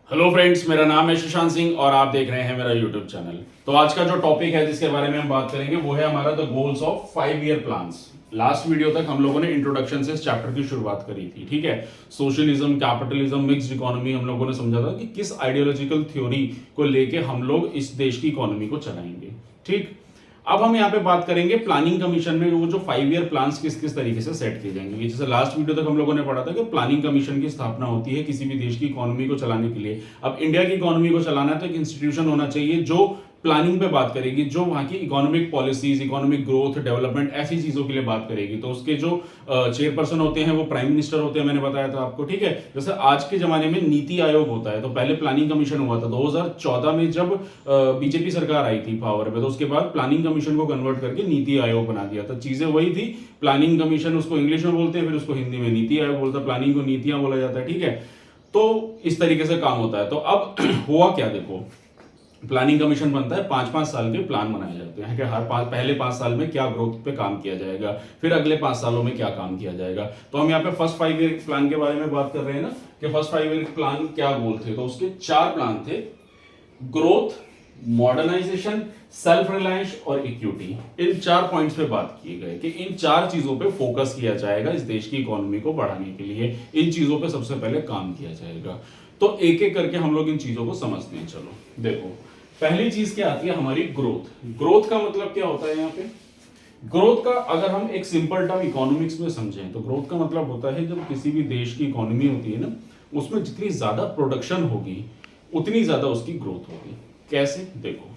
Hello friends, मेरा नाम है सुशांत सिंह और आप देख रहे हैं मेरा यूट्यूब चैनल। तो आज का जो टॉपिक है जिसके बारे में हम बात करेंगे वो है हमारा the goals of 5 year plans. Last video तक हम लोगों ने इंट्रोडक्शन से इस चैप्टर की शुरुआत करी थी, ठीक है। सोशलिज्म, कैपिटलिज्म, मिक्स्ड इकोनॉमी हम लोगों ने समझा था कि किस आइडियोलॉजिकल थ्योरी को लेके हम लोग इस देश की इकोनॉमी को चलाएंगे, ठीक। अब हम यहाँ पे बात करेंगे प्लानिंग कमीशन में वो जो 5 ईयर प्लान्स किस किस तरीके से सेट किए जाएंगे। जैसे लास्ट वीडियो तक हम लोगों ने पढ़ा था कि प्लानिंग कमीशन की स्थापना होती है किसी भी देश की इकोनॉमी को चलाने के लिए। अब इंडिया की इकोनॉमी को चलाना है तो एक इंस्टीट्यूशन होना चाहिए जो प्लानिंग पे बात करेगी, जो वहाँ की economic policies, economic growth, development, ऐसी चीजों के लिए बात करेगी। तो उसके जो चेयरपर्सन होते हैं वो प्राइम मिनिस्टर होते हैं, मैंने बताया था आपको, ठीक है। जैसे आज के जमाने में नीति आयोग होता है, तो पहले प्लानिंग कमीशन हुआ था 2014 में जब बीजेपी सरकार आई थी पावर पे, तो उसके बाद प्लानिंग कमीशन को कन्वर्ट करके नीति आयोग बना दिया था। चीजें वही थी, प्लानिंग कमीशन उसको इंग्लिश में बोलते हैं, फिर उसको हिंदी में नीति आयोग बोलता है, प्लानिंग को नीतियां बोला जाता है, ठीक है। तो इस तरीके से काम होता है। तो अब हुआ क्या, देखो, प्लानिंग कमीशन बनता है, 5-5 साल के प्लान बनाए जाते हैं कि पहले 5 साल में क्या ग्रोथ पे काम किया जाएगा, फिर अगले 5 सालों में क्या काम किया जाएगा। तो हम यहाँ पे फर्स्ट 5 ईयर प्लान के बारे में बात कर रहे हैं ना, कि फर्स्ट 5 ईयर प्लान क्या गोल थे। तो उसके 4 प्लान थे: ग्रोथ, मॉडर्नाइजेशन, सेल्फ रिलायंस और इक्विटी। इन 4 पॉइंट्स पे बात किए गए कि इन 4 चीजों पे फोकस किया जाएगा इस देश की इकोनॉमी को बढ़ाने के लिए। इन चीजों पे सबसे पहले काम किया जाएगा। तो एक एक करके हम लोग इन चीजों को समझते हैं। चलो देखो, पहली चीज क्या आती है हमारी, ग्रोथ। ग्रोथ का मतलब क्या होता है यहाँ पे? ग्रोथ का अगर हम एक सिंपल टर्म इकोनॉमिक्स में समझें तो ग्रोथ का मतलब होता है जब किसी भी देश की इकोनॉमी होती है ना, उसमें जितनी ज्यादा प्रोडक्शन होगी उतनी ज्यादा उसकी ग्रोथ होगी। कैसे? देखो,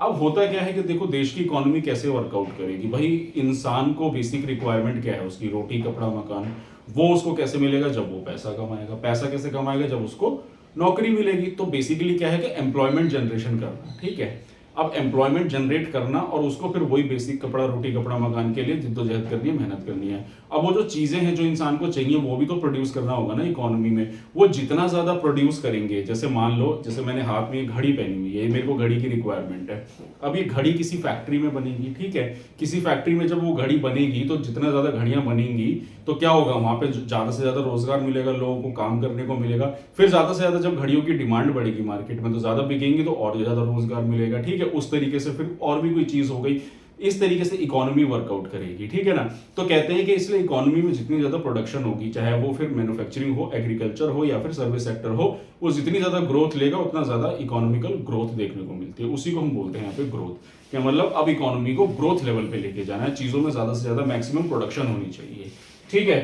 अब होता क्या है कि देखो, देश की इकोनॉमी कैसे वर्कआउट करेगी भाई। इंसान को बेसिक रिक्वायरमेंट क्या है उसकी? रोटी, कपड़ा, मकान। वो उसको कैसे मिलेगा? जब वो पैसा कमाएगा। पैसा कैसे कमाएगा? जब उसको नौकरी मिलेगी। तो बेसिकली क्या है कि एम्प्लॉयमेंट जनरेशन करना, ठीक है। अब एम्प्लॉयमेंट जनरेट करना और उसको फिर वही बेसिक कपड़ा, रोटी, कपड़ा, मकान के लिए जिद्दोजहद करनी है, मेहनत करनी है। अब वो जो चीजें हैं जो इंसान को चाहिए वो भी तो प्रोड्यूस करना होगा ना इकोनॉमी में। वो जितना ज्यादा प्रोड्यूस करेंगे, जैसे मान लो, जैसे मैंने हाथ में ये घड़ी पहनी हुई है, मेरे को घड़ी की रिक्वायरमेंट है। अब ये घड़ी किसी फैक्ट्री में बनेगी, ठीक है। किसी फैक्ट्री में जब वो घड़ी बनेगी तो जितना ज्यादा घड़ियां बनेंगी तो क्या होगा, वहां पे ज्यादा से ज्यादा रोजगार मिलेगा, लोगों को काम करने को मिलेगा। फिर ज्यादा से ज्यादा जब घड़ियों की डिमांड बढ़ेगी मार्केट में तो ज्यादा बिकेंगी तो और ज्यादा रोजगार मिलेगा, ठीक है। उस तरीके से फिर और भी कोई चीज हो गई, इस तरीके से इकोनॉमी वर्कआउट करेगी, ठीक है ना। तो कहते हैं कि इसलिए इकोनॉमी में जितनी ज्यादा प्रोडक्शन होगी, चाहे वो फिर मैन्युफैक्चरिंग हो, एग्रीकल्चर हो या फिर सर्विस सेक्टर हो, वो जितनी ज्यादा ग्रोथ लेगा उतना ज्यादा इकोनॉमिकल ग्रोथ देखने को मिलती है। उसी को हम बोलते हैं यहाँ पे ग्रोथ। क्या मतलब? अब इकोनॉमी को ग्रोथ लेवल पे लेके जाना है, चीजों में ज्यादा से ज्यादा मैक्सिमम प्रोडक्शन होनी चाहिए, ठीक है।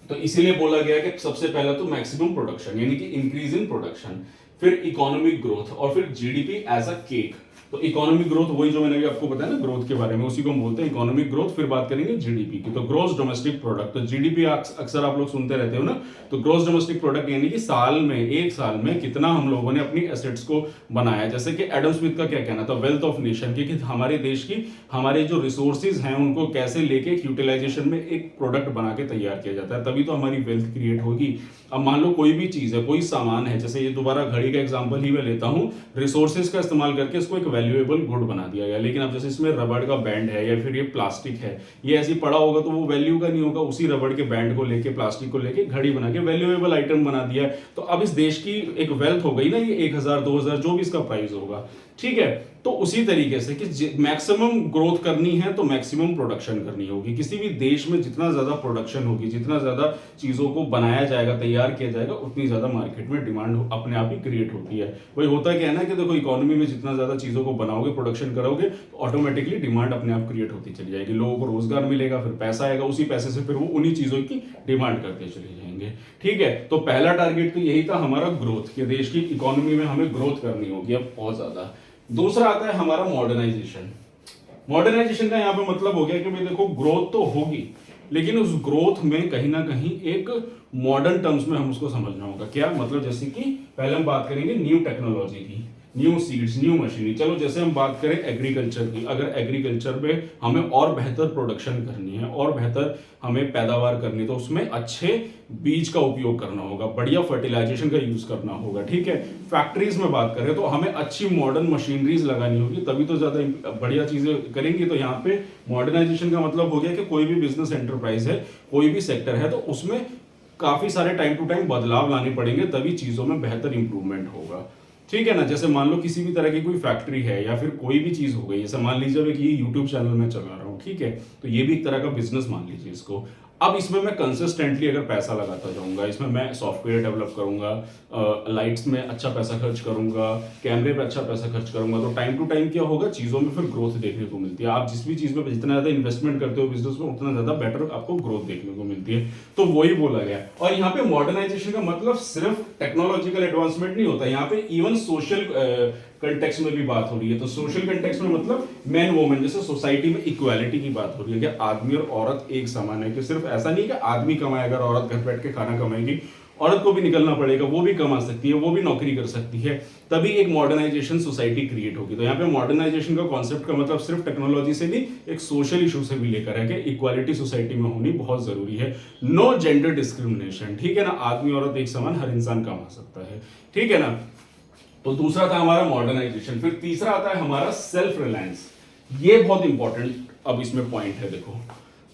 तो इसीलिए बोला गया कि सबसे पहला तो मैक्सिमम प्रोडक्शन, यानी कि इंक्रीज इन प्रोडक्शन, फिर इकोनॉमिक ग्रोथ और फिर जीडीपी एज अ केक। तो इकोनॉमिक ग्रोथ वही जो मैंने अभी आपको बताया ना ग्रोथ के बारे में, उसी को हम बोलते हैं इकोनॉमिक ग्रोथ। फिर बात करेंगे जीडीपी की, तो ग्रोस डोमेस्टिक प्रोडक्ट। तो जीडीपी अक्सर आप लोग सुनते रहते हो ना, तो ग्रोस डोमेस्टिक प्रोडक्ट यानी कि साल में, एक साल में कितना हम लोगों ने अपनी एसेट्स को बनाया। जैसे कि एडम स्मिथ का क्या कहना था, वेल्थ ऑफ नेशन, कि हमारे देश की, हमारे जो रिसोर्सेज हैं उनको कैसे लेके यूटिलाइजेशन में एक प्रोडक्ट बना के तैयार किया जाता है, तभी तो हमारी वेल्थ क्रिएट होगी। अब मान लो कोई भी चीज है, कोई सामान है, जैसे ये दोबारा घड़ी का एग्जांपल ही मैं लेता हूं, रिसोर्सेज का इस्तेमाल करके इसको एक वैल्यूएबल गुड बना दिया गया। लेकिन अब जैसे इसमें रबड़ का बैंड है या फिर ये प्लास्टिक है, ये ऐसे पड़ा होगा तो वो वैल्यू का नहीं होगा। उसी रबड़ के बैंड को लेके, प्लास्टिक को लेके घड़ी बना के वैल्यूएबल आइटम बना दिया। तो अब इस देश की एक वेल्थ हो गई ना, ये 1000-2000 जो भी इसका प्राइस होगा, ठीक है। तो उसी तरीके से कि मैक्सिमम ग्रोथ करनी है तो मैक्सिमम प्रोडक्शन करनी होगी। किसी भी देश में जितना ज्यादा प्रोडक्शन होगी, जितना ज्यादा चीजों को बनाया जाएगा, तैयार किया जाएगा, उतनी ज्यादा मार्केट में डिमांड अपने आप ही क्रिएट होती है। वही होता क्या है ना कि देखो, इकोनॉमी में जितना ज्यादा चीजों को बनाओगे, प्रोडक्शन करोगे, तो ऑटोमेटिकली डिमांड अपने आप क्रिएट होती चली जाएगी, लोगों को रोजगार मिलेगा, फिर पैसा आएगा, उसी पैसे से फिर वो उन्हीं चीजों की डिमांड करते चले जाएंगे, ठीक है। तो पहला टारगेट तो यही था हमारा, ग्रोथ, कि देश की इकोनॉमी में हमें ग्रोथ करनी होगी अब बहुत ज्यादा। दूसरा आता है हमारा मॉडर्नाइजेशन। मॉडर्नाइजेशन का यहां पे मतलब हो गया कि भाई देखो, ग्रोथ तो होगी लेकिन उस ग्रोथ में कहीं ना कहीं एक मॉडर्न टर्म्स में हम उसको समझना होगा। क्या मतलब? जैसे कि पहले हम बात करेंगे न्यू टेक्नोलॉजी की, न्यू सीड्स, न्यू मशीनरी। चलो जैसे हम बात करें एग्रीकल्चर की, अगर एग्रीकल्चर में हमें और बेहतर प्रोडक्शन करनी है और बेहतर हमें पैदावार करनी है तो उसमें अच्छे बीज का उपयोग करना होगा, बढ़िया फर्टिलाइजेशन का यूज करना होगा, ठीक है। फैक्ट्रीज में बात करें तो हमें अच्छी मॉडर्न मशीनरीज लगानी होगी, तभी तो ज्यादा बढ़िया चीजें करेंगे। तो यहाँ पे मॉडर्नाइजेशन का मतलब हो गया कि कोई भी बिजनेस एंटरप्राइज है, कोई भी सेक्टर है, तो उसमें काफी सारे टाइम टू टाइम बदलाव लाने पड़ेंगे, तभी चीजों में बेहतर इंप्रूवमेंट होगा। ठीक है ना। जैसे मान लो किसी भी तरह की कोई फैक्ट्री है या फिर कोई भी चीज हो गई, जैसे मान लीजिए कि ये यूट्यूब चैनल मैं चला रहा हूँ, ठीक है, तो ये भी एक तरह का बिजनेस मान लीजिए इसको। अब इसमें मैं कंसिस्टेंटली अगर पैसा लगाता जाऊंगा, इसमें मैं सॉफ्टवेयर डेवलप करूंगा, लाइट्स में अच्छा पैसा खर्च करूंगा, कैमरे पे अच्छा पैसा खर्च करूंगा, तो टाइम टू टाइम क्या होगा, चीजों में फिर ग्रोथ देखने को मिलती है। आप जिस भी चीज में जितना ज्यादा इन्वेस्टमेंट करते हो बिजनेस में, उतना ज्यादा बेटर आपको ग्रोथ देखने को मिलती है। तो वही बोला गया। और यहाँ पे मॉडर्नाइजेशन का मतलब सिर्फ टेक्नोलॉजिकल एडवांसमेंट नहीं होता, यहाँ पे इवन सोशल कंटेक्स्ट में भी बात हो रही है। तो सोशल कंटेक्स्ट में मतलब मैन वुमेन, जैसे सोसाइटी में इक्वालिटी की बात हो रही है कि आदमी और औरत एक समान है, कि सिर्फ ऐसा नहीं कि आदमी कमाएगा और औरत घर बैठ के खाना कमाएगी, औरत को भी निकलना पड़ेगा, वो भी कमा सकती है, वो भी नौकरी कर सकती है, तभी एक मॉडर्नाइजेशन सोसाइटी क्रिएट होगी। तो यहाँ पे मॉडर्नाइजेशन का कॉन्सेप्ट का मतलब सिर्फ टेक्नोलॉजी से नहीं, एक सोशल इशू से भी लेकर है कि इक्वालिटी सोसाइटी में होनी बहुत जरूरी है। नो जेंडर डिस्क्रिमिनेशन, ठीक है ना, आदमी औरत एक समान, हर इंसान कमा सकता है, ठीक है ना। तो दूसरा था हमारा मॉडर्नाइजेशन। फिर तीसरा आता है हमारा सेल्फ रिलायंस। ये बहुत इंपॉर्टेंट अब इसमें पॉइंट है। देखो,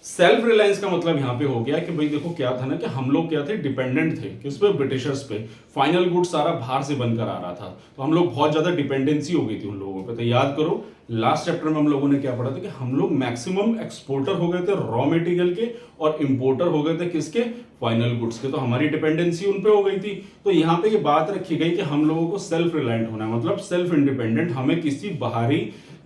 सेल्फ रिलायंस का मतलब यहां पे हो गया कि भाई देखो क्या था ना, कि हम लोग क्या थे, डिपेंडेंट थे किस पे, ब्रिटिशर्स पे। फाइनल गुड सारा बाहर से बनकर आ रहा था, तो हम लोग बहुत ज्यादा डिपेंडेंसी हो गई थी उन लोगों पे। तो याद करो लास्ट चैप्टर में हम लोगों ने क्या पढ़ा था, कि हम लोग मैक्सिमम एक्सपोर्टर हो गए थे रॉ मटेरियल के, और इंपोर्टर हो गए थे किसके, फाइनल गुड्स के। तो हमारी डिपेंडेंसी उन पे हो गई थी। तो यहाँ पे ये बात रखी गई कि हम लोगों को सेल्फ रिलायंट होना है, मतलब सेल्फ इंडिपेंडेंट। हमें किसी बाहरी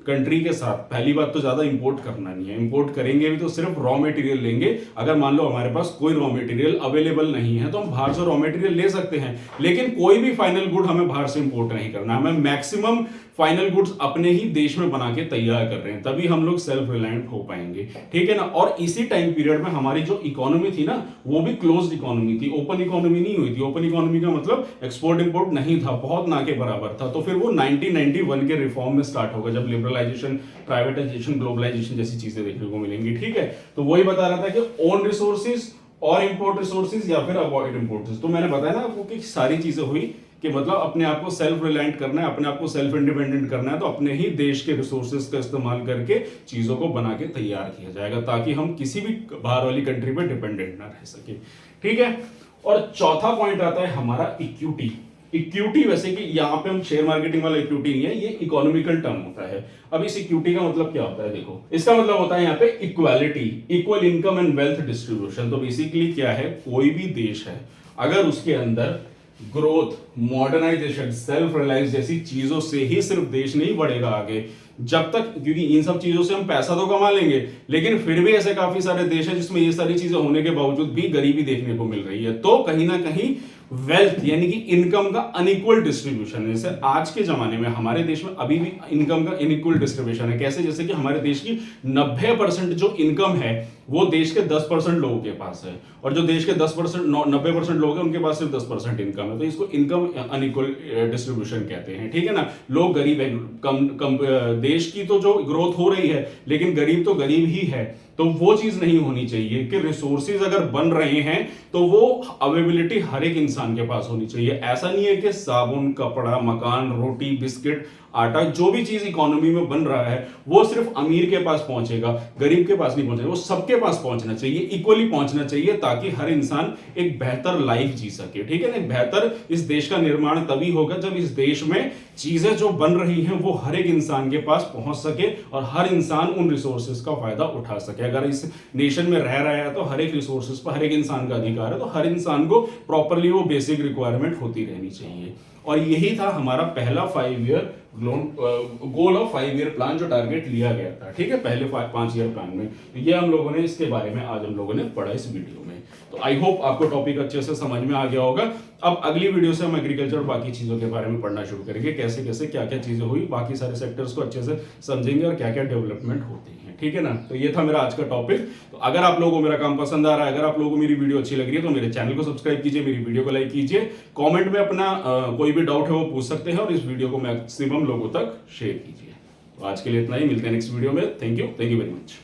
कंट्री के साथ, पहली बात तो ज्यादा इंपोर्ट करना नहीं है, इंपोर्ट करेंगे भी तो सिर्फ रॉ मटेरियल लेंगे। अगर मान लो हमारे पास कोई रॉ मटेरियल अवेलेबल नहीं है तो हम बाहर से रॉ मटेरियल ले सकते हैं, लेकिन कोई भी फाइनल गुड हमें बाहर से इंपोर्ट नहीं करना। हमें मैक्सिमम फाइनल गुड्स अपने ही देश में बना के तैयार कर रहे हैं, तभी हम लोग सेल्फ रिलायंट हो पाएंगे, ठीक है ना। और इसी टाइम पीरियड में हमारी जो इकोनॉमी थी ना, वो भी क्लोज्ड इकोनॉमी थी, ओपन इकोनॉमी नहीं हुई थी। ओपन इकोनॉमी का मतलब एक्सपोर्ट इंपोर्ट नहीं था, बहुत ना के बराबर था। तो फिर वो 1991 के रिफॉर्म में स्टार्ट होगा, जब लिबरलाइजेशन, प्राइवेटाइजेशन, ग्लोबलाइजेशन जैसी चीजें देखने को मिलेंगी, ठीक है। तो वही बता रहा था कि ओन रिसोर्सेज और इंपोर्ट रिसोर्सेज या फिर अवॉइड इंपोर्ट। तो मैंने बताया ना आपको कि सारी चीजें हुई कि मतलब अपने आप को सेल्फ रिलायंट करना है, अपने आप को सेल्फ इंडिपेंडेंट करना है, तो अपने ही देश के रिसोर्सेज का इस्तेमाल करके चीजों को बना के तैयार किया जाएगा, ताकि हम किसी भी बाहर वाली कंट्री पे डिपेंडेंट ना रह सके, ठीक है। और चौथा पॉइंट आता है हमारा इक्विटी। इक्विटी वैसे कि यहाँ पे हम शेयर मार्केटिंग वाला इक्विटी नहीं है, ये इकोनॉमिकल टर्म होता है। अब इस इक्विटी का मतलब क्या होता है, देखो इसका मतलब होता है यहाँ पे equality, equal income and wealth distribution. तो बेसिकली क्या है, कोई भी देश है अगर उसके अंदर ग्रोथ, मॉडर्नाइजेशन, सेल्फ रिलायंस जैसी चीजों से ही सिर्फ देश नहीं बढ़ेगा आगे, जब तक, क्योंकि इन सब चीजों से हम पैसा तो कमा लेंगे, लेकिन फिर भी ऐसे काफी सारे देश हैं जिसमें ये सारी चीजें होने के बावजूद भी गरीबी देखने को मिल रही है। तो कहीं ना कहीं वेल्थ यानी कि इनकम का अनइक्वल डिस्ट्रीब्यूशन है। जैसे आज के जमाने में हमारे देश में अभी भी इनकम का इनइक्वल डिस्ट्रीब्यूशन है। कैसे, जैसे कि हमारे देश की 90% जो इनकम है वो देश के 10% लोगों के पास है, और जो देश के 10% 90% लोग हैं उनके पास सिर्फ 10% इनकम है। तो इसको इनकम अनइक्वल डिस्ट्रीब्यूशन कहते हैं, ठीक है ना। लोग गरीब है, कम देश की तो जो ग्रोथ हो रही है, लेकिन गरीब तो गरीब ही है। तो वो चीज नहीं होनी चाहिए कि रिसोर्सेज अगर बन रहे हैं तो वो अवेलेबिलिटी हर एक इंसान के पास होनी चाहिए। ऐसा नहीं है कि साबुन, कपड़ा, मकान, रोटी, बिस्किट, आटा, जो भी चीज इकोनॉमी में बन रहा है वो सिर्फ अमीर के पास पहुंचेगा, गरीब के पास नहीं पहुंचेगा। वो सबके पास पहुंचना चाहिए, इक्वली पहुंचना चाहिए, ताकि हर इंसान एक बेहतर लाइफ जी सके, ठीक है ना। बेहतर इस देश का निर्माण तभी होगा जब इस देश में चीजें जो बन रही हैं वो हर एक इंसान के पास पहुंच सके और हर इंसान उन रिसोर्सेज का फायदा उठा सके। अगर इस नेशन में रह रहा है तो हर एक रिसोर्सेज पर हर एक इंसान का अधिकार है, तो हर इंसान को प्रॉपरली वो बेसिक रिक्वायरमेंट होती रहनी चाहिए। और यही था हमारा पहला 5 year goal of 5 year plan, जो टारगेट लिया गया था, ठीक है, पहले 5 ईयर प्लान में। तो ये हम लोगों ने इसके बारे में आज हम लोगों ने पढ़ा इस वीडियो में। तो आई होप आपको टॉपिक अच्छे से समझ में आ गया होगा। अब अगली वीडियो से हम एग्रीकल्चर और बाकी चीजों के बारे में पढ़ना शुरू करेंगे, कैसे कैसे क्या क्या चीजें हुई, बाकी सारे सेक्टर्स को अच्छे से समझेंगे और क्या क्या डेवलपमेंट होती है, ठीक है ना। तो ये था मेरा आज का टॉपिक। तो अगर आप लोगों को मेरा काम पसंद आ रहा है, अगर आप लोगों को मेरी वीडियो अच्छी लग रही है, तो मेरे चैनल को सब्सक्राइब कीजिए, मेरी वीडियो को लाइक कीजिए, कमेंट में अपना कोई भी डाउट है वो पूछ सकते हैं, और इस वीडियो को मैक्सिमम लोगों तक शेयर कीजिए। तो आज के लिए इतना ही, मिलते हैं नेक्स्ट वीडियो में। Thank you very much.